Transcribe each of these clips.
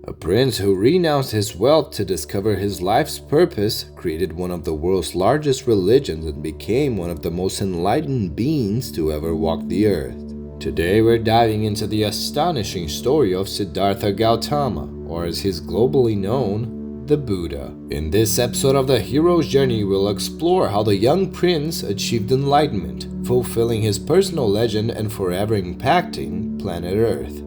A prince who renounced his wealth to discover his life's purpose, created one of the world's largest religions, and became one of the most enlightened beings to ever walk the earth. Today we're diving into the astonishing story of Siddhartha Gautama, or as he's globally known, the Buddha. In this episode of the hero's journey, we'll explore how the young prince achieved enlightenment, fulfilling his personal legend and forever impacting planet Earth.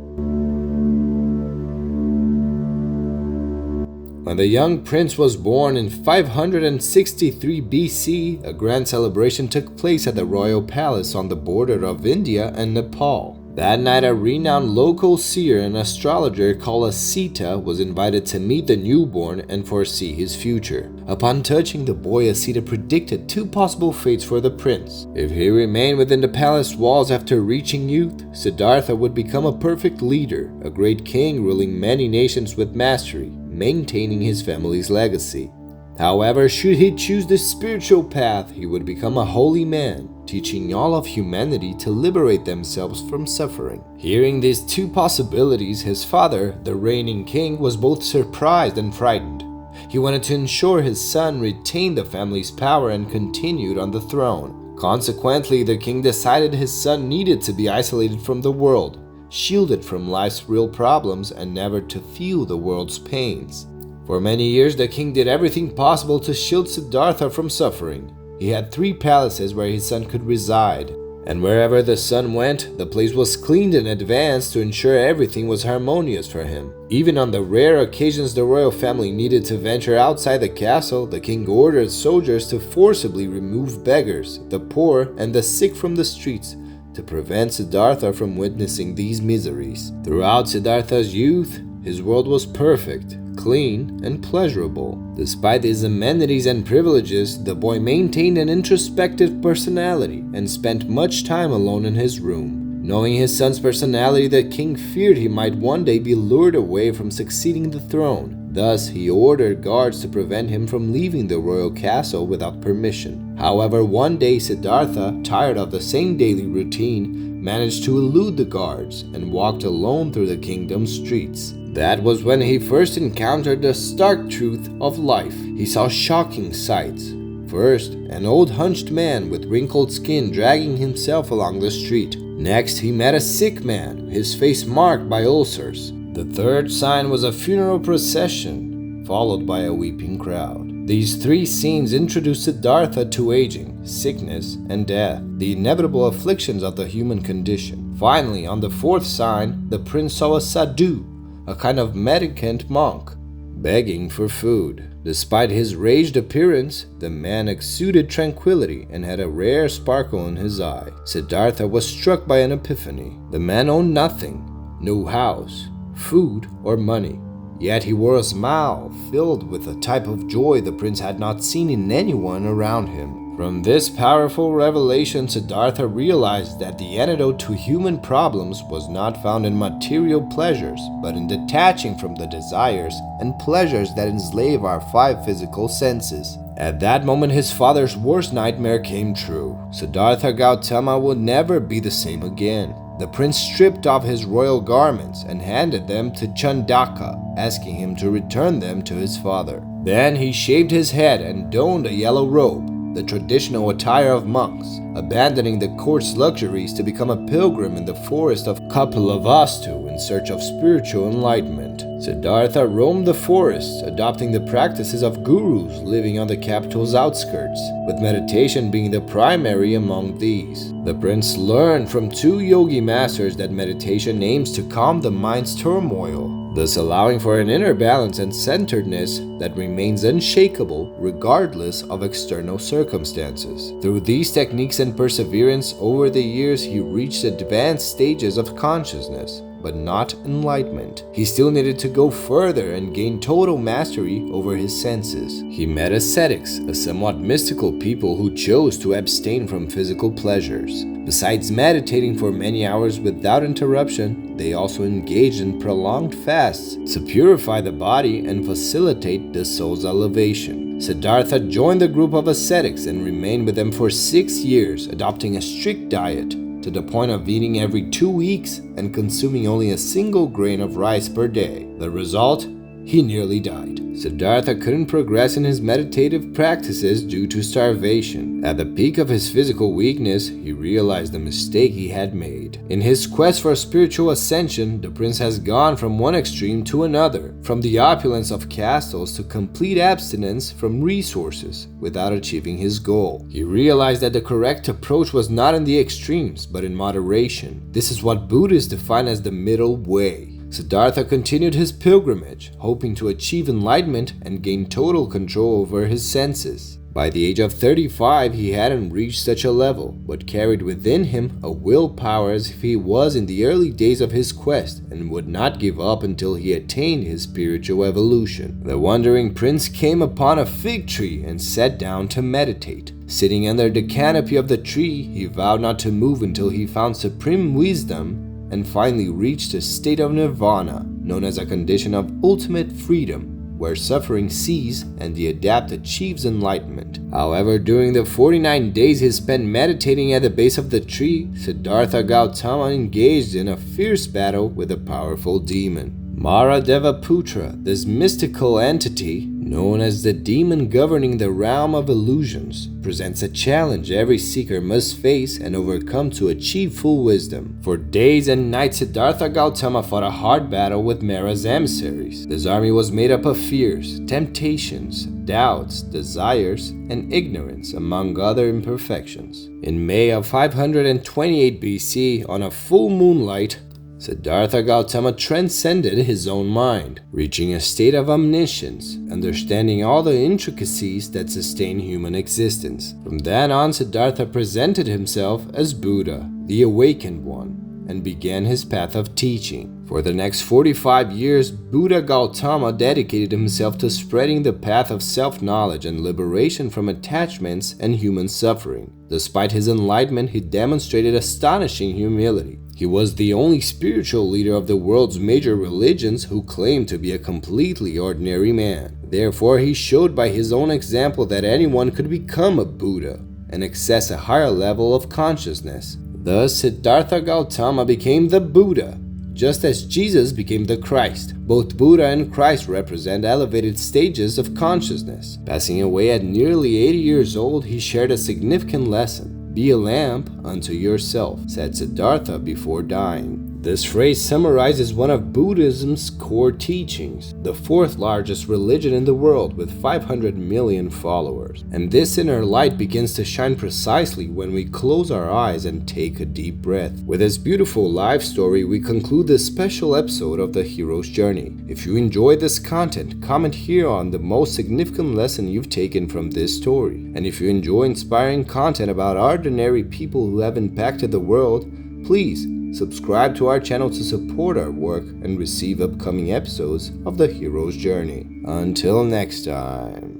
When the young prince was born in 563 BC, a grand celebration took place at the royal palace on the border of India and Nepal. That night, a renowned local seer and astrologer called Asita was invited to meet the newborn and foresee his future. Upon touching the boy, Asita predicted two possible fates for the prince. If he remained within the palace walls after reaching youth, Siddhartha would become a perfect leader, a great king ruling many nations with mastery, maintaining his family's legacy. However, should he choose the spiritual path, he would become a holy man, teaching all of humanity to liberate themselves from suffering. Hearing these two possibilities, his father, the reigning king, was both surprised and frightened. He wanted to ensure his son retained the family's power and continued on the throne. Consequently, the king decided his son needed to be isolated from the world, shielded from life's real problems, and never to feel the world's pains. For many years, the king did everything possible to shield Siddhartha from suffering. He had 3 palaces where his son could reside, and wherever the son went, the place was cleaned in advance to ensure everything was harmonious for him. Even on the rare occasions the royal family needed to venture outside the castle, the king ordered soldiers to forcibly remove beggars, the poor, and the sick from the streets, to prevent Siddhartha from witnessing these miseries. Throughout Siddhartha's youth, his world was perfect, clean, and pleasurable. Despite his amenities and privileges, the boy maintained an introspective personality and spent much time alone in his room. Knowing his son's personality, the king feared he might one day be lured away from succeeding the throne. Thus, he ordered guards to prevent him from leaving the royal castle without permission. However, one day Siddhartha, tired of the same daily routine, managed to elude the guards and walked alone through the kingdom's streets. That was when he first encountered the stark truth of life. He saw shocking sights. First, an old hunched man with wrinkled skin dragging himself along the street. Next, he met a sick man, his face marked by ulcers. The third sign was a funeral procession, followed by a weeping crowd. These 3 scenes introduced Siddhartha to aging, sickness, and death, the inevitable afflictions of the human condition. Finally, on the 4th sign, the prince saw a sadhu, a kind of mendicant monk, begging for food. Despite his raged appearance, the man exuded tranquility and had a rare sparkle in his eye. Siddhartha was struck by an epiphany. The man owned nothing, no house, food, or money. Yet he wore a smile filled with a type of joy the prince had not seen in anyone around him. From this powerful revelation, Siddhartha realized that the antidote to human problems was not found in material pleasures, but in detaching from the desires and pleasures that enslave our 5 physical senses. At that moment, his father's worst nightmare came true. Siddhartha Gautama would never be the same again. The prince stripped off his royal garments and handed them to Chandaka, asking him to return them to his father. Then he shaved his head and donned a yellow robe, the traditional attire of monks, abandoning the court's luxuries to become a pilgrim in the forest of Kapilavastu in search of spiritual enlightenment. Siddhartha roamed the forests, adopting the practices of gurus living on the capital's outskirts, with meditation being the primary among these. The prince learned from 2 yogi masters that meditation aims to calm the mind's turmoil, thus allowing for an inner balance and centeredness that remains unshakable regardless of external circumstances. Through these techniques and perseverance, over the years he reached advanced stages of consciousness, but not enlightenment. He still needed to go further and gain total mastery over his senses. He met ascetics, a somewhat mystical people who chose to abstain from physical pleasures. Besides meditating for many hours without interruption, they also engaged in prolonged fasts to purify the body and facilitate the soul's elevation. Siddhartha joined the group of ascetics and remained with them for 6 years, adopting a strict diet, to the point of eating every 2 weeks and consuming only a single grain of rice per day. The result? He nearly died. Siddhartha couldn't progress in his meditative practices due to starvation. At the peak of his physical weakness, he realized the mistake he had made. In his quest for spiritual ascension, the prince has gone from one extreme to another, from the opulence of castles to complete abstinence from resources, without achieving his goal. He realized that the correct approach was not in the extremes, but in moderation. This is what Buddhists define as the middle way. Siddhartha continued his pilgrimage, hoping to achieve enlightenment and gain total control over his senses. By the age of 35, he hadn't reached such a level, but carried within him a willpower as if he was in the early days of his quest and would not give up until he attained his spiritual evolution. The wandering prince came upon a fig tree and sat down to meditate. Sitting under the canopy of the tree, he vowed not to move until he found supreme wisdom and finally reached a state of nirvana, known as a condition of ultimate freedom, where suffering ceases and the adept achieves enlightenment. However, during the 49 days he spent meditating at the base of the tree, Siddhartha Gautama engaged in a fierce battle with a powerful demon. Mara Devaputra, this mystical entity, known as the demon governing the realm of illusions, presents a challenge every seeker must face and overcome to achieve full wisdom. For days and nights, Siddhartha Gautama fought a hard battle with Mara's emissaries. This army was made up of fears, temptations, doubts, desires, and ignorance, among other imperfections. In May of 528 BC, on a full moonlight, Siddhartha Gautama transcended his own mind, reaching a state of omniscience, understanding all the intricacies that sustain human existence. From then on, Siddhartha presented himself as Buddha, the Awakened One, and began his path of teaching. For the next 45 years, Buddha Gautama dedicated himself to spreading the path of self-knowledge and liberation from attachments and human suffering. Despite his enlightenment, he demonstrated astonishing humility. He was the only spiritual leader of the world's major religions who claimed to be a completely ordinary man. Therefore, he showed by his own example that anyone could become a Buddha and access a higher level of consciousness. Thus, Siddhartha Gautama became the Buddha, just as Jesus became the Christ. Both Buddha and Christ represent elevated stages of consciousness. Passing away at nearly 80 years old, he shared a significant lesson. "Be a lamp unto yourself," said Siddhartha before dying. This phrase summarizes one of Buddhism's core teachings, the fourth largest religion in the world with 500 million followers. And this inner light begins to shine precisely when we close our eyes and take a deep breath. With this beautiful life story, we conclude this special episode of The Hero's Journey. If you enjoyed this content, comment here on the most significant lesson you've taken from this story. And if you enjoy inspiring content about ordinary people who have impacted the world, please subscribe to our channel to support our work and receive upcoming episodes of The Hero's Journey. Until next time.